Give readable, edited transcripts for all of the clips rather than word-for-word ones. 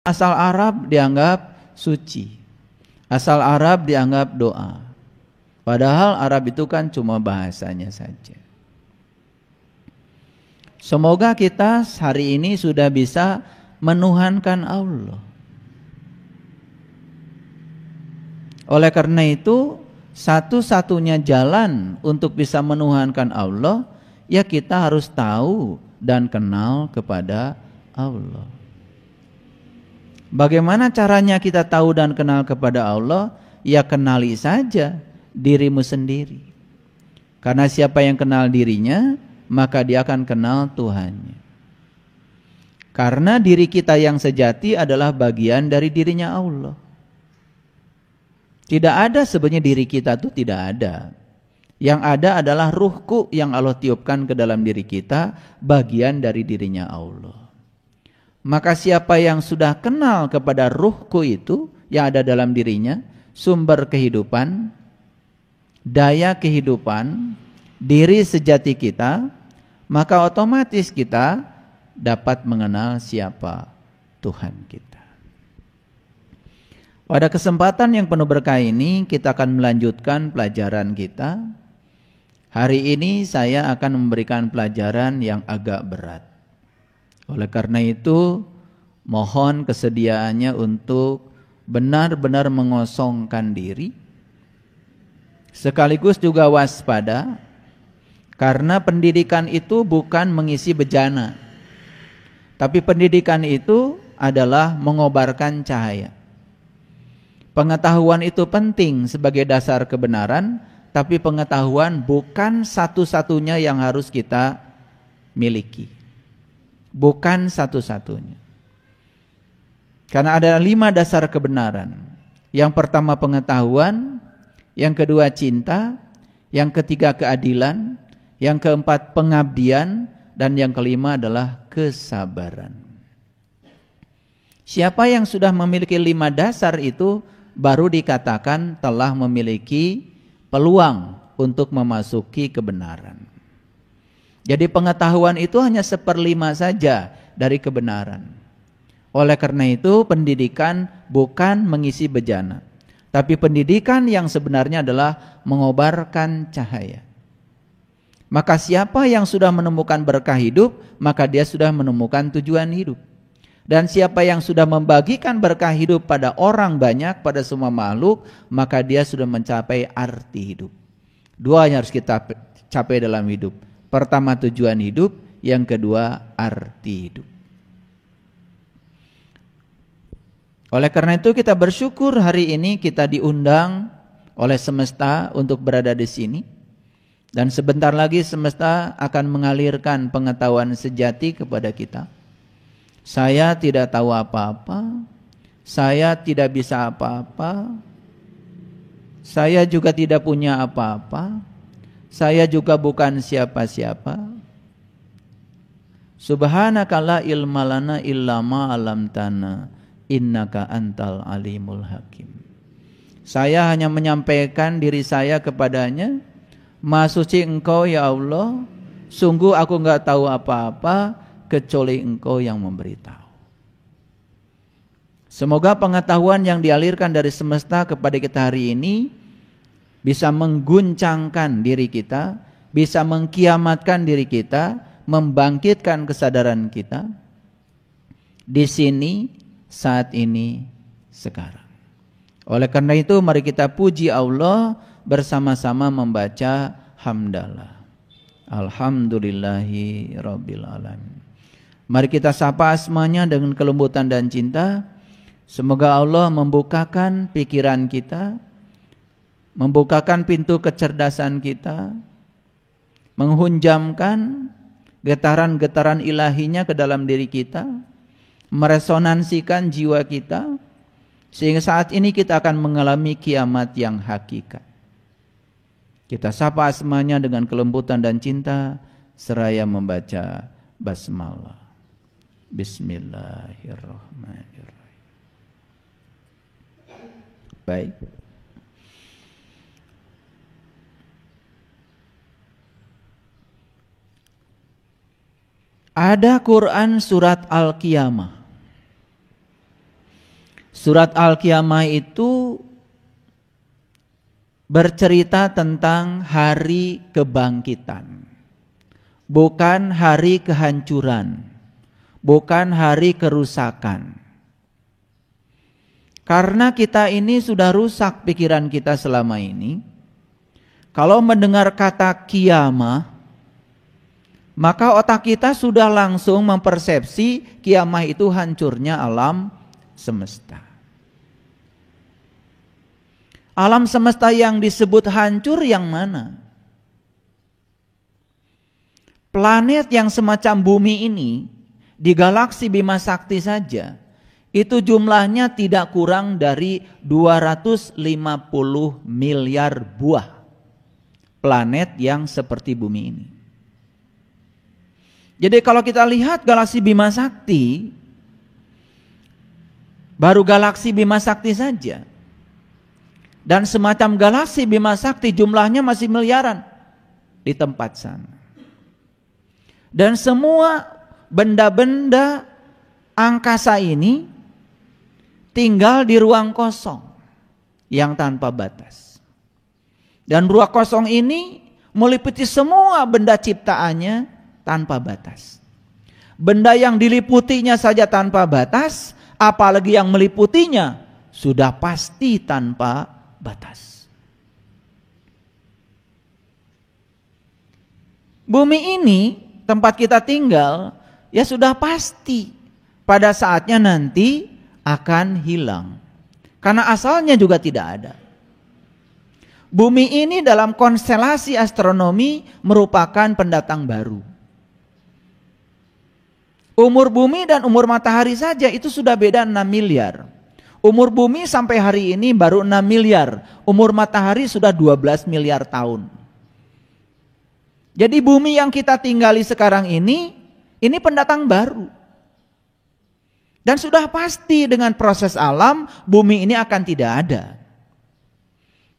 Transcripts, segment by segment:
Asal Arab dianggap suci. Asal Arab dianggap doa. Padahal Arab itu kan cuma bahasanya saja. Semoga kita hari ini sudah bisa menuhankan Allah. Oleh karena itu, satu-satunya jalan untuk bisa menuhankan Allah, ya kita harus tahu dan kenal kepada Allah. Bagaimana caranya kita tahu dan kenal kepada Allah? Ya kenali saja dirimu sendiri. Karena siapa yang kenal dirinya, maka dia akan kenal Tuhannya. Karena diri kita yang sejati adalah bagian dari dirinya Allah. Tidak ada sebenarnya diri kita itu tidak ada. Yang ada adalah ruhku yang Allah tiupkan ke dalam diri kita, bagian dari dirinya Allah. Maka siapa yang sudah kenal kepada ruhku itu yang ada dalam dirinya, sumber kehidupan, daya kehidupan, diri sejati kita, maka otomatis kita dapat mengenal siapa Tuhan kita. Pada kesempatan yang penuh berkah ini kita akan melanjutkan pelajaran kita. Hari ini saya akan memberikan pelajaran yang agak berat. Oleh karena itu mohon kesediaannya untuk benar-benar mengosongkan diri. Sekaligus juga waspada. Karena pendidikan itu bukan mengisi bejana. Tapi pendidikan itu adalah mengobarkan cahaya. Pengetahuan itu penting sebagai dasar kebenaran, tapi pengetahuan bukan satu-satunya yang harus kita miliki. Bukan satu-satunya. Karena ada 5 dasar kebenaran. Yang pertama pengetahuan, yang kedua cinta, yang ketiga keadilan, yang keempat pengabdian, dan yang kelima adalah kesabaran. Siapa yang sudah memiliki 5 dasar itu baru dikatakan telah memiliki peluang untuk memasuki kebenaran. Jadi pengetahuan itu hanya 1/5 saja dari kebenaran. Oleh karena itu pendidikan bukan mengisi bejana, tapi pendidikan yang sebenarnya adalah mengobarkan cahaya. Maka siapa yang sudah menemukan berkah hidup, maka dia sudah menemukan tujuan hidup. Dan siapa yang sudah membagikan berkah hidup pada orang banyak, pada semua makhluk, maka dia sudah mencapai arti hidup. 2 yang harus kita capai dalam hidup. Pertama tujuan hidup, yang kedua arti hidup. Oleh karena itu kita bersyukur hari ini kita diundang oleh semesta untuk berada di sini. Dan sebentar lagi semesta akan mengalirkan pengetahuan sejati kepada kita. Saya tidak tahu apa-apa, saya tidak bisa apa-apa, saya juga tidak punya apa-apa, saya juga bukan siapa-siapa. Subhanaka la ilma lana illa ma 'allamtana innaka antal alimul hakim. Saya hanya menyampaikan diri saya kepadanya, Maha suci Engkau ya Allah, sungguh aku enggak tahu apa-apa kecuali Engkau yang memberitahu. Semoga pengetahuan yang dialirkan dari semesta kepada kita hari ini bisa mengguncangkan diri kita, bisa mengkiamatkan diri kita, membangkitkan kesadaran kita di sini, saat ini, sekarang. Oleh karena itu mari kita puji Allah bersama-sama membaca hamdalah. Alhamdulillahi rabbil alamin. Mari kita sapa asmanya dengan kelembutan dan cinta. Semoga Allah membukakan pikiran kita, membukakan pintu kecerdasan kita, menghunjamkan getaran-getaran ilahinya ke dalam diri kita, meresonansikan jiwa kita, sehingga saat ini kita akan mengalami kiamat yang hakikat. Kita sapa asmanya dengan kelembutan dan cinta, seraya membaca basmalah. Bismillahirrahmanirrahim. Baik. Ada Quran surat Al-Qiyamah. Surat Al-Qiyamah itu bercerita tentang hari kebangkitan, bukan hari kehancuran, bukan hari kerusakan. Karena kita ini sudah rusak pikiran kita selama ini. Kalau mendengar kata kiamah, maka otak kita sudah langsung mempersepsi kiamah itu hancurnya alam semesta. Alam semesta yang disebut hancur yang mana? Planet yang semacam bumi ini di galaksi Bima Sakti saja itu jumlahnya tidak kurang dari 250 miliar buah planet yang seperti bumi ini. Jadi kalau kita lihat galaksi Bima Sakti, baru galaksi Bima Sakti saja, dan semacam galaksi Bima Sakti jumlahnya masih miliaran di tempat sana. Dan semua benda-benda angkasa ini tinggal di ruang kosong yang tanpa batas. Dan ruang kosong ini meliputi semua benda ciptaannya tanpa batas. Benda yang diliputinya saja tanpa batas, apalagi yang meliputinya sudah pasti tanpa batas. Bumi ini tempat kita tinggal ya sudah pasti pada saatnya nanti akan hilang. Karena asalnya juga tidak ada. Bumi ini dalam konstelasi astronomi merupakan pendatang baru. Umur bumi dan umur matahari saja itu sudah beda 6 miliar. Umur bumi sampai hari ini baru 6 miliar. Umur matahari sudah 12 miliar tahun. Jadi bumi yang kita tinggali sekarang ini pendatang baru. Dan sudah pasti dengan proses alam bumi ini akan tidak ada.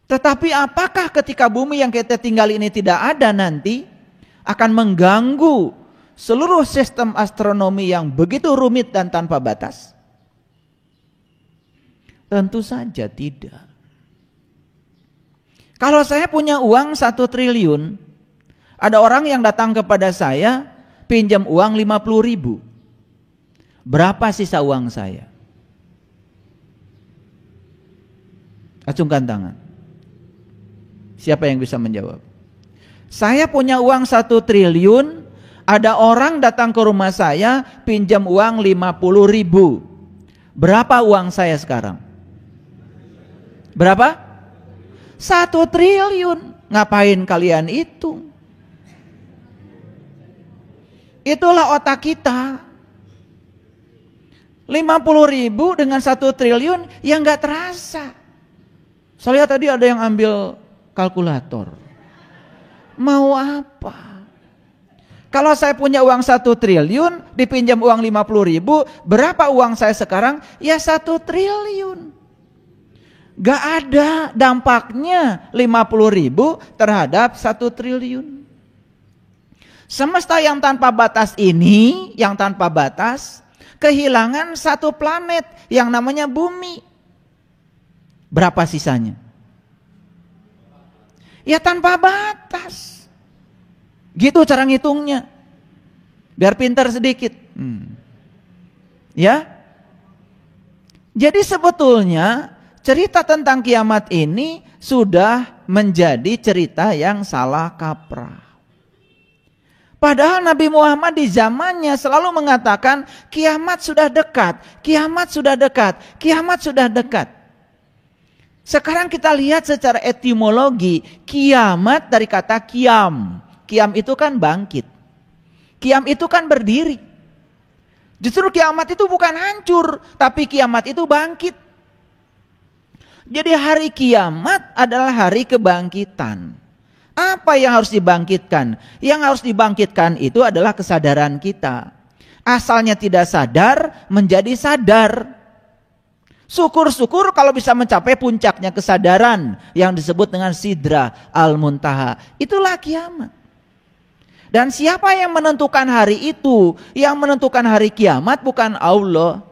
Tetapi apakah ketika bumi yang kita tinggali ini tidak ada nanti akan mengganggu seluruh sistem astronomi yang begitu rumit dan tanpa batas? Tentu saja tidak. Kalau saya punya uang 1 triliun, ada orang yang datang kepada saya pinjam uang 50 ribu. Berapa sisa uang saya? Acungkan tangan. Siapa yang bisa menjawab? Saya punya uang 1 triliun, ada orang datang ke rumah saya pinjam uang 50 ribu. Berapa uang saya sekarang? Berapa? 1 triliun. Ngapain kalian hitung? Itulah otak kita. 50 ribu dengan 1 triliun yang gak terasa. Saya lihat tadi ada yang ambil kalkulator. Mau apa? Kalau saya punya uang 1 triliun, dipinjam uang 50 ribu, berapa uang saya sekarang? Ya 1 triliun. Gak ada dampaknya 50 ribu terhadap 1 triliun. Semesta yang tanpa batas ini, yang tanpa batas, kehilangan 1 planet yang namanya bumi. Berapa sisanya? Ya tanpa batas. Gitu cara ngitungnya. Biar pintar sedikit. Ya. Jadi sebetulnya cerita tentang kiamat ini sudah menjadi cerita yang salah kaprah. Padahal Nabi Muhammad di zamannya selalu mengatakan kiamat sudah dekat, kiamat sudah dekat, kiamat sudah dekat. Sekarang kita lihat secara etimologi, kiamat dari kata kiam. Kiam itu kan bangkit. Kiam itu kan berdiri. Justru kiamat itu bukan hancur, tapi kiamat itu bangkit. Jadi hari kiamat adalah hari kebangkitan. Apa yang harus dibangkitkan? Yang harus dibangkitkan itu adalah kesadaran kita. Asalnya tidak sadar, menjadi sadar. Syukur-syukur kalau bisa mencapai puncaknya kesadaran yang disebut dengan Sidra Al-Muntaha. Itulah kiamat. Dan siapa yang menentukan hari itu? Yang menentukan hari kiamat bukan Allah.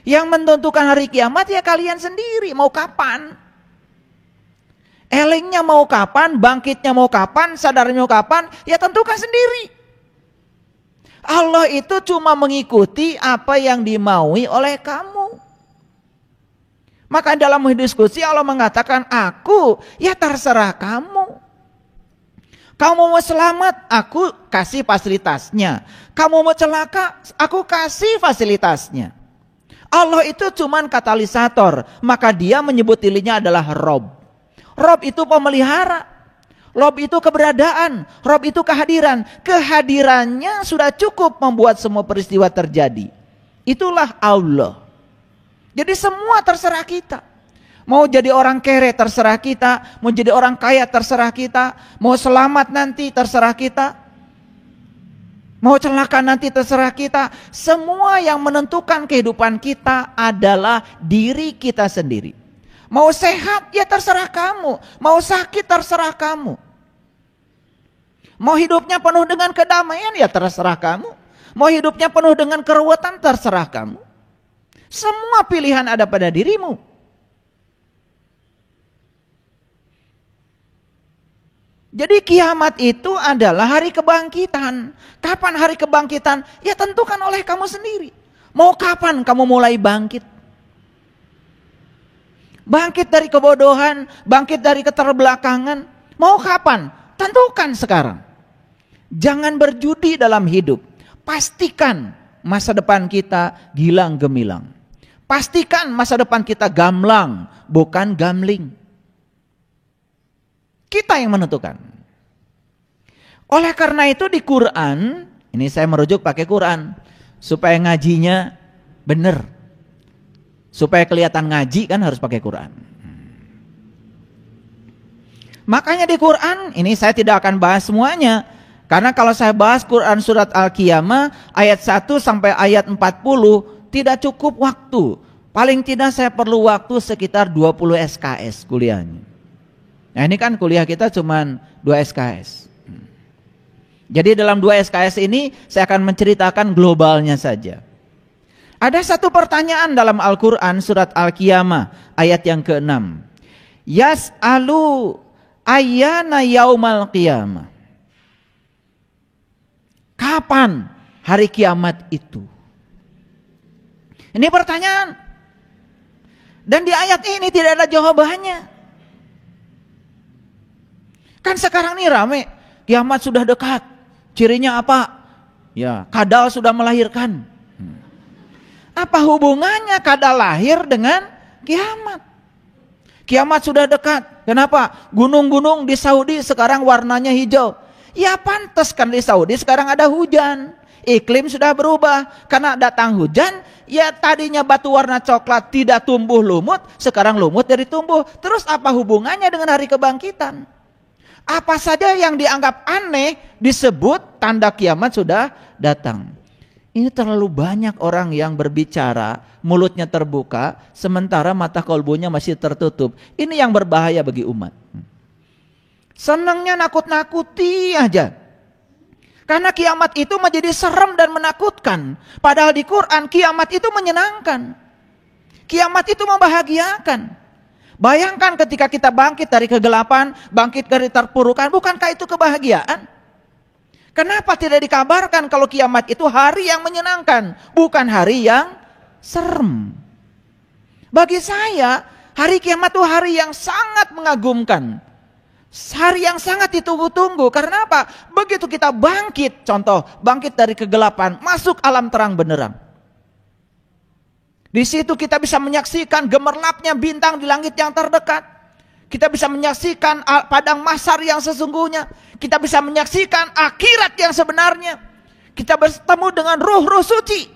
Yang menentukan hari kiamat ya kalian sendiri, mau kapan. Elingnya mau kapan, bangkitnya mau kapan, sadarnya mau kapan, ya tentukan sendiri. Allah itu cuma mengikuti apa yang dimaui oleh kamu. Maka dalam diskusi Allah mengatakan, aku, ya terserah kamu. Kamu mau selamat, aku kasih fasilitasnya. Kamu mau celaka, aku kasih fasilitasnya. Allah itu cuman katalisator, maka dia menyebut dirinya adalah Rob. Rob itu pemelihara, Rob itu keberadaan, Rob itu kehadiran. Kehadirannya sudah cukup membuat semua peristiwa terjadi. Itulah Allah. Jadi semua terserah kita. Mau jadi orang kere terserah kita, mau jadi orang kaya terserah kita, mau selamat nanti terserah kita, mau celaka nanti terserah kita. Semua yang menentukan kehidupan kita adalah diri kita sendiri. Mau sehat ya terserah kamu, mau sakit terserah kamu. Mau hidupnya penuh dengan kedamaian ya terserah kamu, mau hidupnya penuh dengan keruwetan terserah kamu. Semua pilihan ada pada dirimu. Jadi kiamat itu adalah hari kebangkitan. Kapan hari kebangkitan? Ya tentukan oleh kamu sendiri. Mau kapan kamu mulai bangkit? Bangkit dari kebodohan, bangkit dari keterbelakangan. Mau kapan? Tentukan sekarang. Jangan berjudi dalam hidup. Pastikan masa depan kita gilang gemilang. Pastikan masa depan kita gamblang, bukan gambling. Kita yang menentukan. Oleh karena itu di Quran, ini saya merujuk pakai Quran, supaya ngajinya benar. Supaya kelihatan ngaji kan harus pakai Quran. Makanya di Quran, ini saya tidak akan bahas semuanya. Karena kalau saya bahas Quran surat Al-Qiyamah ayat 1 sampai ayat 40, tidak cukup waktu. Paling tidak saya perlu waktu sekitar 20 SKS kuliahnya. Nah ini kan kuliah kita cuma 2 SKS. Jadi dalam 2 SKS ini saya akan menceritakan globalnya saja. Ada satu pertanyaan dalam Al-Quran surat Al-Qiyamah ayat yang ke-6. Yas'alu ayyana yaumal qiyamah. Kapan hari kiamat itu? Ini pertanyaan. Dan di ayat ini tidak ada jawabannya. Kan sekarang nih rame, kiamat sudah dekat. Cirinya apa? Ya, kadal sudah melahirkan. Apa hubungannya kadal lahir dengan kiamat? Kiamat sudah dekat. Kenapa? Gunung-gunung di Saudi sekarang warnanya hijau. Ya pantas kan di Saudi sekarang ada hujan. Iklim sudah berubah. Karena datang hujan, ya tadinya batu warna coklat tidak tumbuh lumut, sekarang lumut jadi tumbuh. Terus apa hubungannya dengan hari kebangkitan? Apa saja yang dianggap aneh disebut tanda kiamat sudah datang. Ini terlalu banyak orang yang berbicara, mulutnya terbuka, sementara mata kolbunya masih tertutup. Ini yang berbahaya bagi umat. Senangnya nakut-nakuti aja. Karena kiamat itu menjadi serem dan menakutkan. Padahal di Quran kiamat itu menyenangkan. Kiamat itu membahagiakan. Bayangkan ketika kita bangkit dari kegelapan, bangkit dari terpurukan, bukankah itu kebahagiaan? Kenapa tidak dikabarkan kalau kiamat itu hari yang menyenangkan, bukan hari yang serem? Bagi saya, hari kiamat itu hari yang sangat mengagumkan. Hari yang sangat ditunggu-tunggu. Karena apa? Begitu kita bangkit, contoh, bangkit dari kegelapan, masuk alam terang benderang. Di situ kita bisa menyaksikan gemerlapnya bintang di langit yang terdekat. Kita bisa menyaksikan padang mahsyar yang sesungguhnya. Kita bisa menyaksikan akhirat yang sebenarnya. Kita bertemu dengan ruh-ruh suci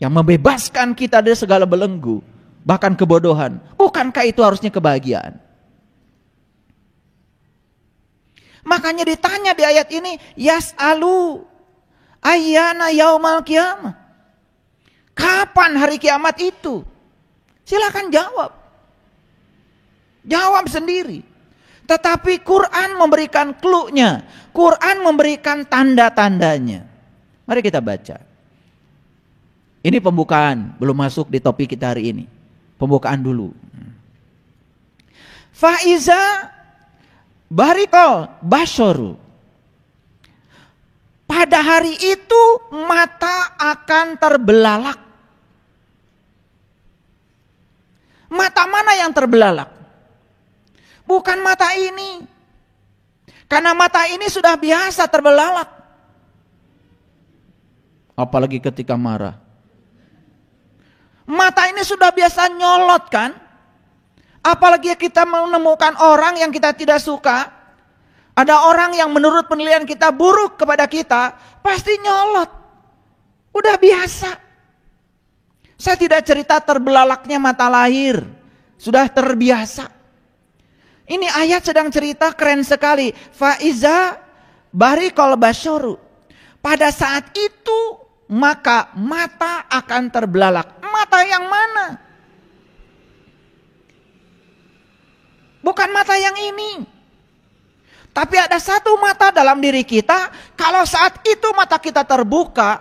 yang membebaskan kita dari segala belenggu, bahkan kebodohan. Bukankah itu harusnya kebahagiaan? Makanya ditanya di ayat ini, yas'alu ayyana yaumal qiyamah. Kapan hari kiamat itu? Silakan jawab. Jawab sendiri. Tetapi Quran memberikan clue-nya. Quran memberikan tanda-tandanya. Mari kita baca. Ini pembukaan, belum masuk di topik kita hari ini. Pembukaan dulu. Faiza barikal basyaru. Pada hari itu mata akan terbelalak. Mata mana yang terbelalak? Bukan mata ini. Karena mata ini sudah biasa terbelalak. Apalagi ketika marah. Mata ini sudah biasa nyolot kan? Apalagi kita menemukan orang yang kita tidak suka. Ada orang yang menurut penilaian kita buruk kepada kita. Pasti nyolot. Udah biasa. Saya tidak cerita terbelalaknya mata lahir. Sudah terbiasa. Ini ayat sedang cerita keren sekali. Faiza barikal basyaru. Pada saat itu maka mata akan terbelalak. Mata yang mana? Bukan mata yang ini. Tapi ada satu mata dalam diri kita. Kalau saat itu mata kita terbuka.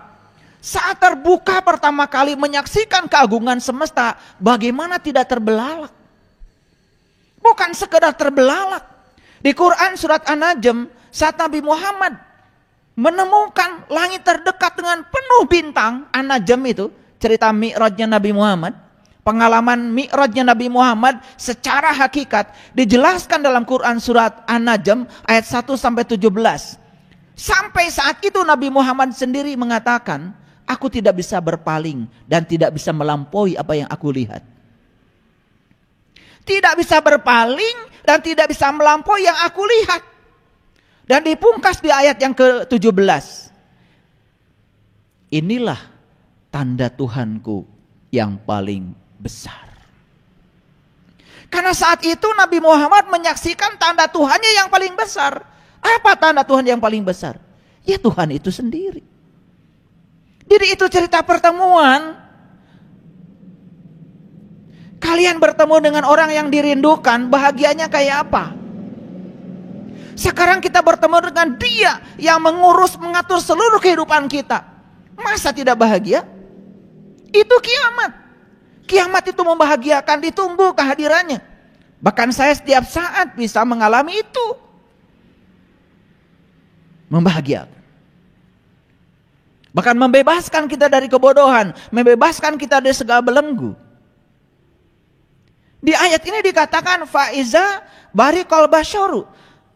Saat terbuka pertama kali menyaksikan keagungan semesta. Bagaimana tidak terbelalak? Bukan sekedar terbelalak. Di Quran surat An-Najm, saat Nabi Muhammad menemukan langit terdekat dengan penuh bintang. An-Najm itu cerita Mi'rajnya Nabi Muhammad. Pengalaman Mi'rajnya Nabi Muhammad secara hakikat dijelaskan dalam Quran surat An-Najm ayat 1-17. Sampai saat itu Nabi Muhammad sendiri mengatakan, aku tidak bisa berpaling dan tidak bisa melampaui apa yang aku lihat. Tidak bisa berpaling dan tidak bisa melampaui yang aku lihat. Dan dipungkas di ayat yang ke-17. Inilah tanda Tuhanku yang paling besar. Karena saat itu Nabi Muhammad menyaksikan tanda Tuhannya yang paling besar. Apa tanda Tuhan yang paling besar? Ya Tuhan itu sendiri. Jadi itu cerita pertemuan. Kalian bertemu dengan orang yang dirindukan, bahagianya kayak apa? Sekarang kita bertemu dengan dia yang mengurus, mengatur seluruh kehidupan kita. Masa tidak bahagia? Itu kiamat. Kiamat itu membahagiakan, ditunggu kehadirannya. Bahkan saya setiap saat bisa mengalami itu. Membahagiakan. Bahkan membebaskan kita dari kebodohan, membebaskan kita dari segala belenggu. Di ayat ini dikatakan faiza barikal basyaru.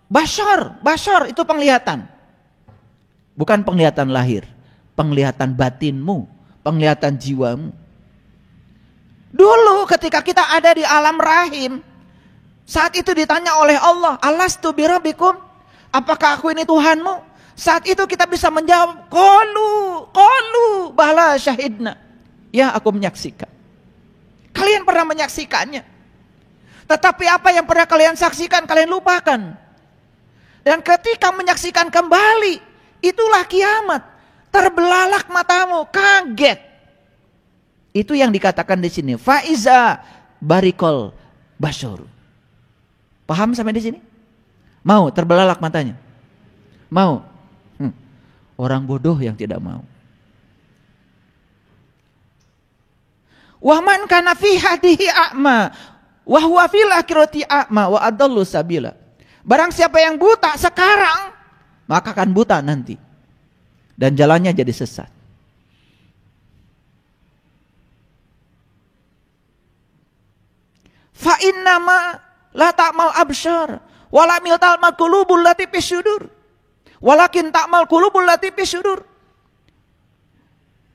Basyar itu penglihatan. Bukan penglihatan lahir, penglihatan batinmu, penglihatan jiwamu. Dulu ketika kita ada di alam rahim, saat itu ditanya oleh Allah, alastu birabbikum? Apakah aku ini Tuhanmu? Saat itu kita bisa menjawab, qalu bala syahidna. Ya, aku menyaksikan. Kalian pernah menyaksikannya. Tetapi apa yang pernah kalian saksikan, kalian lupakan. Dan ketika menyaksikan kembali, itulah kiamat. Terbelalak matamu, kaget. Itu yang dikatakan di sini. Faiza barikal basyaru. Paham sampai di sini? Mau terbelalak matanya? Mau? Orang bodoh yang tidak mau. Waman kana fi hadihi a'ma wa huwa fil akhirati a'ma wa adallu sabila. Barang siapa yang buta sekarang, maka akan buta nanti. Dan jalannya jadi sesat. Fa innama la ta'mal absyar wala miltal qulubul lati fisudur. Walakin ta'mal qulubul lati fisudur.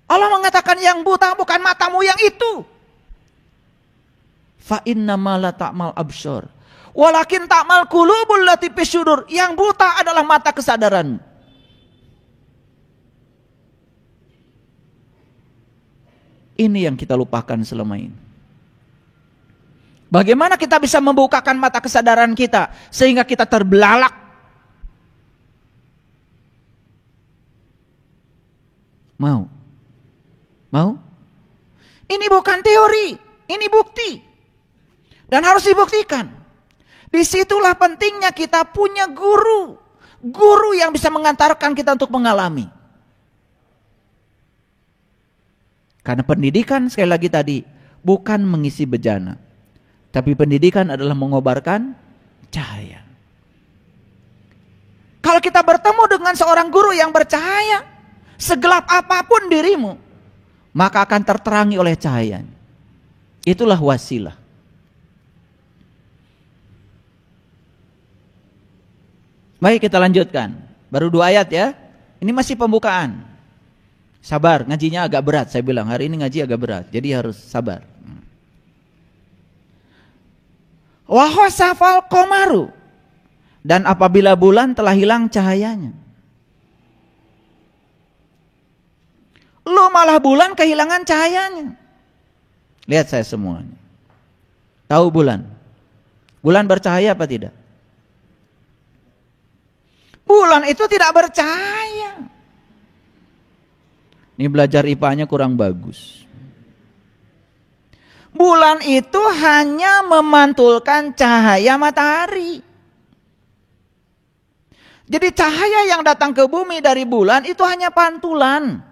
Allah mengatakan yang buta bukan matamu yang itu. Fa innama la ta'mal absyar walakin ta'mal qulubul lati fisudur. Yang buta adalah mata kesadaran. Ini yang kita lupakan selama ini. Bagaimana kita bisa membukakan mata kesadaran kita sehingga kita terbelalak? Mau? Mau? Ini bukan teori, ini bukti. Dan harus dibuktikan. Disitulah pentingnya kita punya guru. Guru yang bisa mengantarkan kita untuk mengalami. Karena pendidikan sekali lagi tadi bukan mengisi bejana, tapi pendidikan adalah mengobarkan cahaya. Kalau kita bertemu dengan seorang guru yang bercahaya, segelap apapun dirimu, maka akan terterangi oleh cahayanya. Itulah wasilah. Baik, kita lanjutkan. Baru 2 ayat ya. Ini masih pembukaan. Sabar, ngajinya agak berat. Saya bilang hari ini ngaji agak berat, jadi harus sabar. Wa khasafal qamaru, dan apabila bulan telah hilang cahayanya. Lu malah bulan kehilangan cahayanya. Lihat saya semuanya. Tahu bulan? Bulan bercahaya apa tidak? Bulan itu tidak bercahaya. Ini belajar IPA-nya kurang bagus. Bulan itu hanya memantulkan cahaya matahari. Jadi cahaya yang datang ke bumi dari bulan itu hanya pantulan.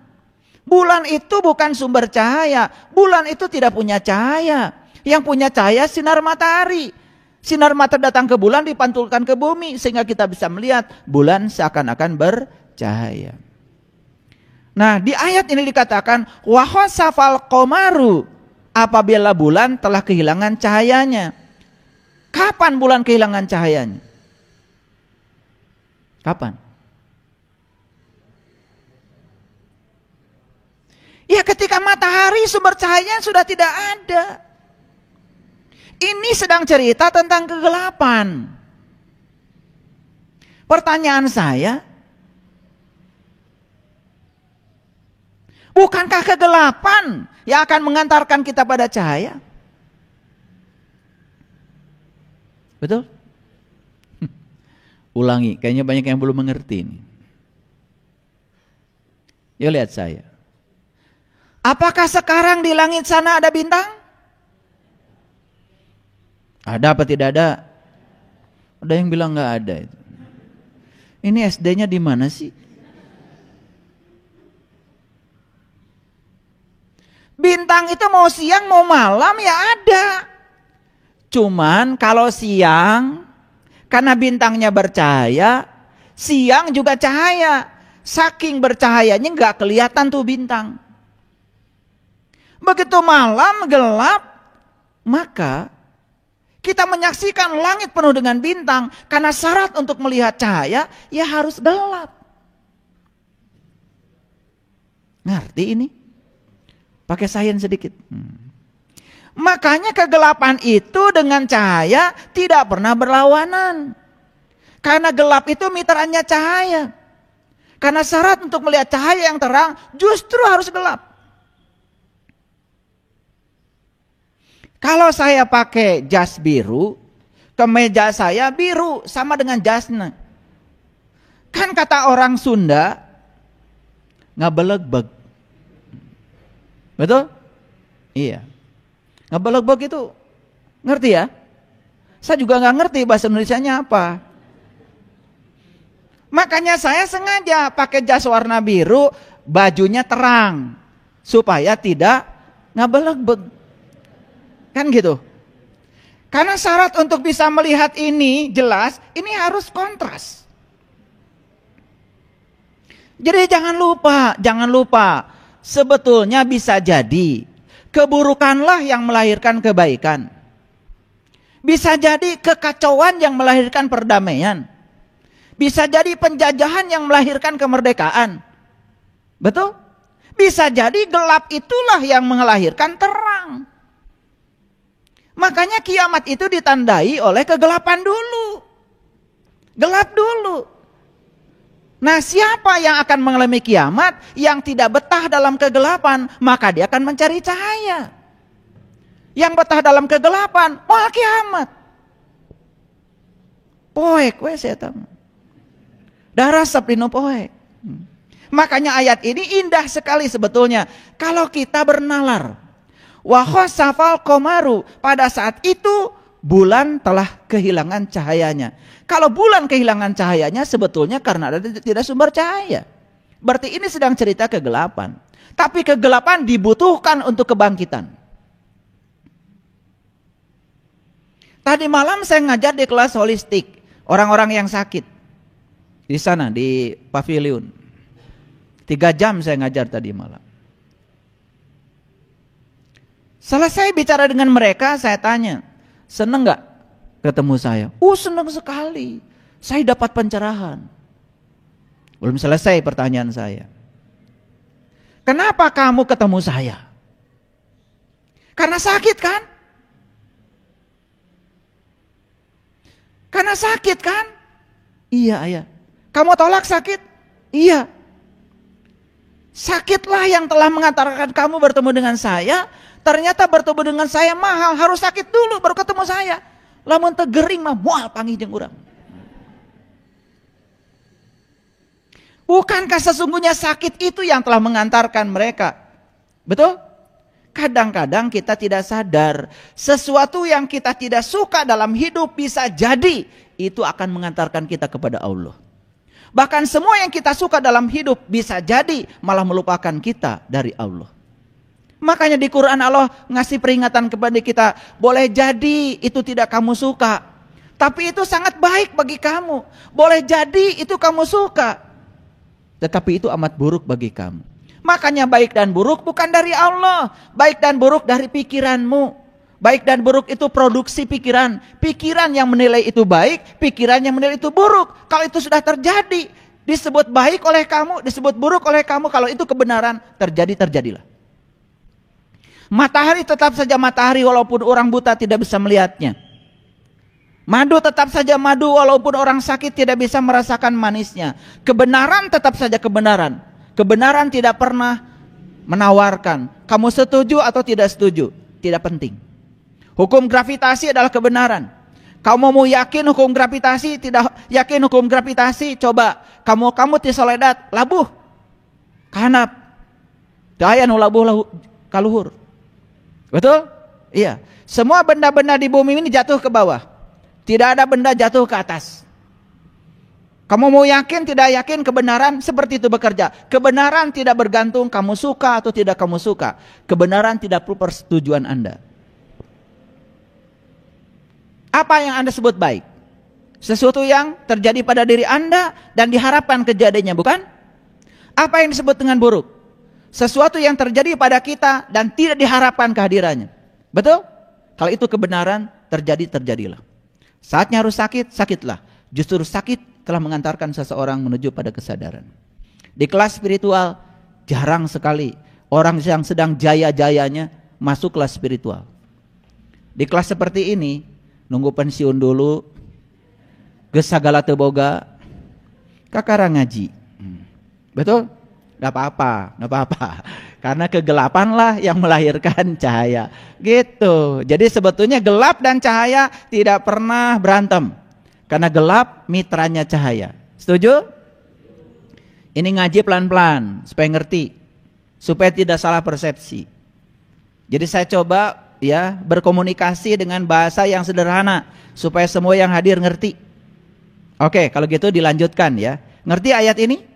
Bulan itu bukan sumber cahaya. Bulan itu tidak punya cahaya. Yang punya cahaya sinar matahari. Sinar matahari datang ke bulan dipantulkan ke bumi sehingga kita bisa melihat bulan seakan-akan bercahaya. Nah, di ayat ini dikatakan wa khasafal qamaru, apabila bulan telah kehilangan cahayanya. Kapan bulan kehilangan cahayanya? Kapan? Ya ketika matahari sumber cahayanya sudah tidak ada. Ini sedang cerita tentang kegelapan. Pertanyaan saya, bukankah kegelapan yang akan mengantarkan kita pada cahaya? Betul? Ulangi, kayaknya banyak yang belum mengerti ini. Ya lihat saya. Apakah sekarang di langit sana ada bintang? Ada apa tidak ada? Ada yang bilang nggak ada. Ini SD-nya di mana sih? Bintang itu mau siang mau malam ya ada. Cuman kalau siang, karena bintangnya bercahaya, siang juga cahaya. Saking bercahayanya nggak kelihatan tuh bintang. Begitu malam gelap, maka kita menyaksikan langit penuh dengan bintang. Karena syarat untuk melihat cahaya, ya harus gelap. Ngerti ini? Pakai sains sedikit. Makanya kegelapan itu dengan cahaya tidak pernah berlawanan. Karena gelap itu miterannya cahaya. Karena syarat untuk melihat cahaya yang terang justru harus gelap. Kalau saya pakai jas biru, kemeja saya biru sama dengan jasnya. Kan kata orang Sunda, ngabelegbeg. Betul? Iya. Ngabelegbeg itu ngerti ya? Saya juga nggak ngerti bahasa Indonesianya apa. Makanya saya sengaja pakai jas warna biru, bajunya terang supaya tidak ngabelegbeg. Kan gitu. Karena syarat untuk bisa melihat ini jelas, ini harus kontras. Jadi jangan lupa, sebetulnya bisa jadi keburukanlah yang melahirkan kebaikan. Bisa jadi kekacauan yang melahirkan perdamaian. Bisa jadi penjajahan yang melahirkan kemerdekaan. Betul? Bisa jadi gelap itulah yang melahirkan terang. Makanya kiamat itu ditandai oleh kegelapan dulu. Gelap dulu. Nah, siapa yang akan mengalami kiamat yang tidak betah dalam kegelapan, maka dia akan mencari cahaya. Yang betah dalam kegelapan, wah kiamat. Poek we setan. Darah sapino poek. Makanya ayat ini indah sekali sebetulnya kalau kita bernalar. Wa khasafal qamaru, pada saat itu bulan telah kehilangan cahayanya. Kalau bulan kehilangan cahayanya sebetulnya karena ada tidak sumber cahaya. Berarti ini sedang cerita kegelapan. Tapi kegelapan dibutuhkan untuk kebangkitan. Tadi malam saya ngajar di kelas holistik, orang-orang yang sakit. Di sana, di pavilion. 3 jam saya ngajar tadi malam. Selesai bicara dengan mereka, saya tanya, seneng gak ketemu saya? Seneng sekali, saya dapat pencerahan. Belum selesai pertanyaan saya. Kenapa kamu ketemu saya? Karena sakit kan? Karena sakit kan? Iya, ayah. Kamu tolak sakit? Iya. Sakitlah yang telah mengantarkan kamu bertemu dengan saya. Ternyata bertemu dengan saya mahal, harus sakit dulu baru ketemu saya. Lamun tegering mah moal panggih jeung urang. Bukankah sesungguhnya sakit itu yang telah mengantarkan mereka? Betul? Kadang-kadang kita tidak sadar sesuatu yang kita tidak suka dalam hidup bisa jadi itu akan mengantarkan kita kepada Allah. Bahkan semua yang kita suka dalam hidup bisa jadi malah melupakan kita dari Allah. Makanya di Quran Allah ngasih peringatan kepada kita, boleh jadi itu tidak kamu suka, tapi itu sangat baik bagi kamu. Boleh jadi itu kamu suka, tetapi itu amat buruk bagi kamu. Makanya baik dan buruk bukan dari Allah. Baik dan buruk dari pikiranmu. Baik dan buruk itu produksi pikiran. Pikiran yang menilai itu baik, pikiran yang menilai itu buruk. Kalau itu sudah terjadi, disebut baik oleh kamu, disebut buruk oleh kamu. Kalau itu kebenaran, terjadilah. Matahari tetap saja matahari walaupun orang buta tidak bisa melihatnya. Madu tetap saja madu walaupun orang sakit tidak bisa merasakan manisnya. Kebenaran tetap saja kebenaran. Kebenaran tidak pernah menawarkan. Kamu setuju atau tidak setuju, tidak penting. Hukum gravitasi adalah kebenaran. Kamu mau yakin hukum gravitasi, tidak yakin hukum gravitasi, coba kamu di Soledad labuh. Kanap. Daya nu labuh kaluhur. Betul? Iya. Semua benda-benda di bumi ini jatuh ke bawah. Tidak ada benda jatuh ke atas. Kamu mau yakin tidak yakin kebenaran seperti itu bekerja. Kebenaran tidak bergantung kamu suka atau tidak kamu suka. Kebenaran tidak perlu persetujuan Anda. Apa yang Anda sebut baik? Sesuatu yang terjadi pada diri Anda dan diharapkan kejadiannya, bukan? Apa yang disebut dengan buruk? Sesuatu yang terjadi pada kita dan tidak diharapkan kehadirannya. Betul? Kalau itu kebenaran, terjadilah. Saatnya harus sakit, sakitlah. Justru sakit telah mengantarkan seseorang menuju pada kesadaran. Di kelas spiritual jarang sekali orang yang sedang jaya-jayanya masuk kelas spiritual. Di kelas seperti ini nunggu pensiun dulu, geus sagala teu boga, kakara ngaji. Betul? Gak apa-apa. Karena kegelapan lah yang melahirkan cahaya. Gitu. Jadi sebetulnya gelap dan cahaya tidak pernah berantem. Karena gelap mitranya cahaya. Setuju? Ini ngaji pelan-pelan supaya ngerti, supaya tidak salah persepsi. Jadi saya coba ya berkomunikasi dengan bahasa yang sederhana supaya semua yang hadir ngerti. Oke, kalau gitu dilanjutkan ya. Ngerti ayat ini?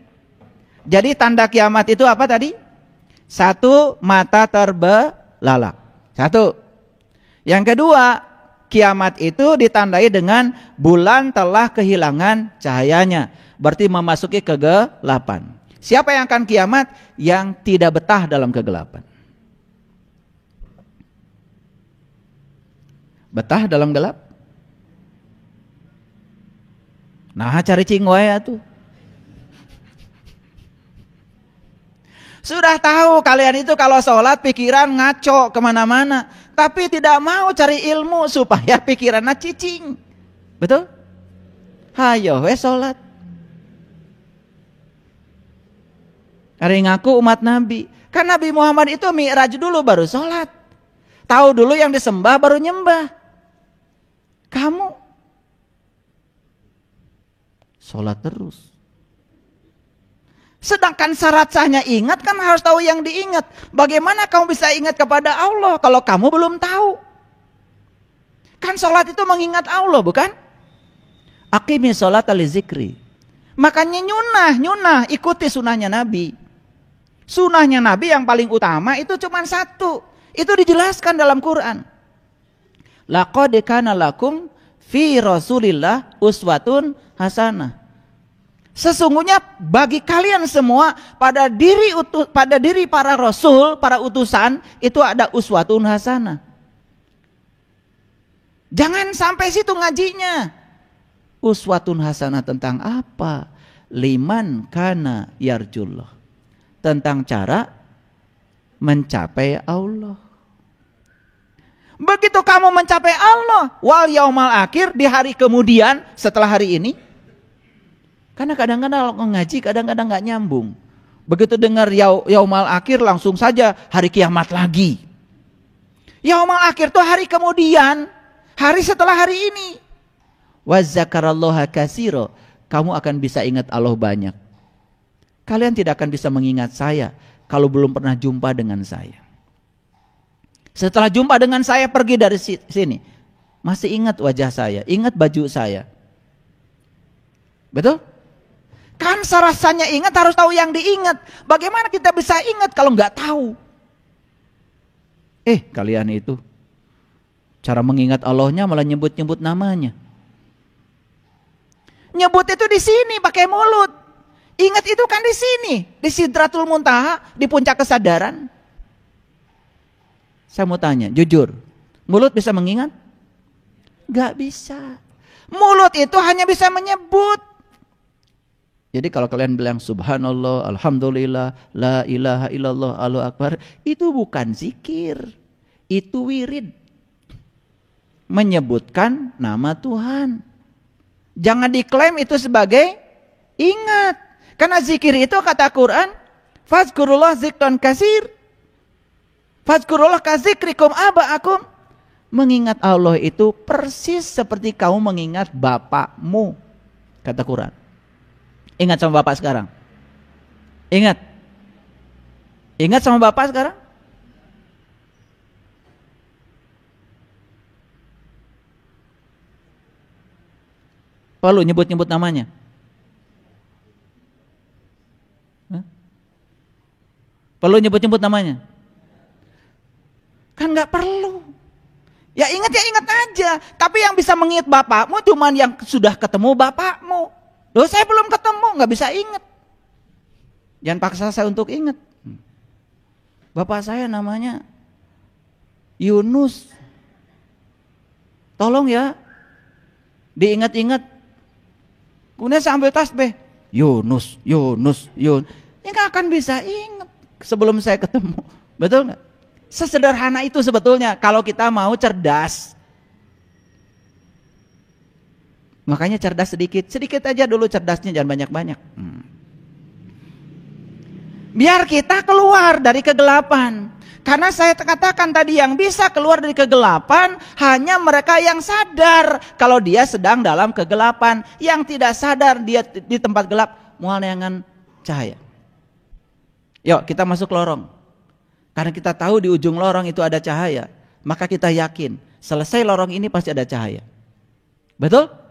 Jadi tanda kiamat itu apa tadi? 1, mata terbelalak. 1. Yang kedua, kiamat itu ditandai dengan bulan telah kehilangan cahayanya. Berarti memasuki kegelapan. Siapa yang akan kiamat? Yang tidak betah dalam kegelapan. Betah dalam gelap? Nah, cari cingway tuh. Sudah tahu kalian itu kalau sholat pikiran ngaco kemana-mana. Tapi tidak mau cari ilmu supaya pikirannya cicing. Betul? Hayo we sholat. Hari ngaku umat Nabi. Kan Nabi Muhammad itu mi'raj dulu baru sholat. Tahu dulu yang disembah baru nyembah. Kamu sholat terus. Sedangkan syarat sahnya ingat kan harus tahu yang diingat. Bagaimana kamu bisa ingat kepada Allah kalau kamu belum tahu? Kan sholat itu mengingat Allah, bukan? Aqimi sholata li zikri. Makanya nyunah, ikuti sunahnya Nabi. Sunnahnya Nabi yang paling utama itu cuma satu. Itu dijelaskan dalam Quran. Laqad kana lakum fi Rasulillah uswatun hasanah. Sesungguhnya bagi kalian semua pada diri para rasul, para utusan itu ada uswatun hasanah. Jangan sampai situ ngajinya. Uswatun hasanah tentang apa? Liman kana yarjullah. Tentang cara mencapai Allah. Begitu kamu mencapai Allah, wal yaumal akhir, di hari kemudian setelah hari ini. Karena kadang-kadang ngaji kadang-kadang nggak nyambung. Begitu dengar yaumal akhir langsung saja hari kiamat lagi. Yaumal akhir itu hari kemudian, hari setelah hari ini. Wa zakarallaha katsira, kamu akan bisa ingat Allah banyak. Kalian tidak akan bisa mengingat saya kalau belum pernah jumpa dengan saya. Setelah jumpa dengan saya pergi dari sini, masih ingat wajah saya, ingat baju saya. Betul? Kan rasanya ingat harus tahu yang diingat. Bagaimana kita bisa ingat kalau nggak tahu? Kalian itu cara mengingat Allahnya malah nyebut-nyebut namanya. Nyebut itu di sini pakai mulut. Ingat itu kan di sini, di Sidratul Muntaha, di puncak kesadaran. Saya mau tanya, jujur, mulut bisa mengingat? Gak bisa. Mulut itu hanya bisa menyebut. Jadi kalau kalian bilang subhanallah, alhamdulillah, la ilaha illallah, Allahu akbar, itu bukan zikir, itu wirid. Menyebutkan nama Tuhan. Jangan diklaim itu sebagai ingat. Karena zikir itu kata Quran, fazkurullah zikran katsir. Fazkurullah kazikrikum aba'akum. Mengingat Allah itu persis seperti kamu mengingat bapakmu, kata Quran. Ingat sama bapak sekarang. Ingat. Ingat sama bapak sekarang. Perlu nyebut-nyebut namanya. Perlu nyebut-nyebut namanya? Kan nggak perlu. Ya ingat aja. Tapi yang bisa mengingat bapakmu cuman yang sudah ketemu bapakmu. Loh saya belum ketemu, nggak bisa ingat. Jangan paksa saya untuk ingat. Bapak saya namanya Yunus. Tolong ya, diingat-ingat. Kemudian saya ambil tasbih. Yunus. Ya nggak akan bisa ingat sebelum saya ketemu. Betul nggak? Sesederhana itu sebetulnya kalau kita mau cerdas. Makanya cerdas sedikit aja dulu cerdasnya, jangan banyak-banyak. Biar kita keluar dari kegelapan. Karena saya katakan tadi yang bisa keluar dari kegelapan hanya mereka yang sadar kalau dia sedang dalam kegelapan. Yang tidak sadar dia di tempat gelap mual neangan cahaya. Yuk kita masuk lorong. Karena kita tahu di ujung lorong itu ada cahaya, maka kita yakin selesai lorong ini pasti ada cahaya. Betul?